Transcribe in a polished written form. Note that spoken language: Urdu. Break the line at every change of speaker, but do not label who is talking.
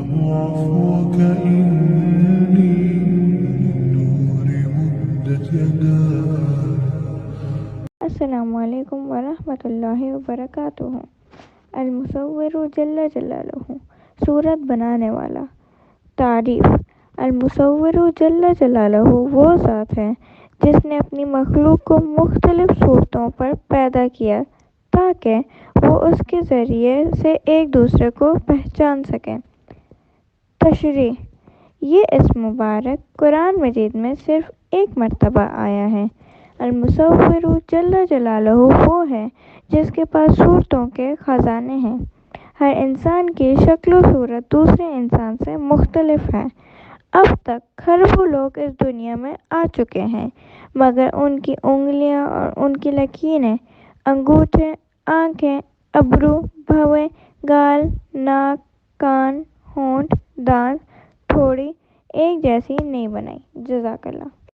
عفوك إني للنور مدت يداي.
السلام علیکم ورحمۃ اللہ وبرکاتہ۔ المصور جل جلالہ، صورت بنانے والا۔ تعریف: المصور جل جلالہ وہ ذات ہے جس نے اپنی مخلوق کو مختلف صورتوں پر پیدا کیا تاکہ وہ اس کے ذریعے سے ایک دوسرے کو پہچان سکیں۔ تشریح: یہ اسم مبارک قرآن مجید میں صرف ایک مرتبہ آیا ہے۔ المصور جل جلالہ وہ ہے جس کے پاس صورتوں کے خزانے ہیں۔ ہر انسان کی شکل و صورت دوسرے انسان سے مختلف ہے۔ اب تک کھربوں لوگ اس دنیا میں آ چکے ہیں، مگر ان کی انگلیاں اور ان کی لکیریں، انگوٹھے، آنکھیں، ابرو، بھویں، گال، ناک، کان، ہونٹ، دانت، ٹھوڑی ایک جیسی نہیں بنائی۔ جزاک اللہ۔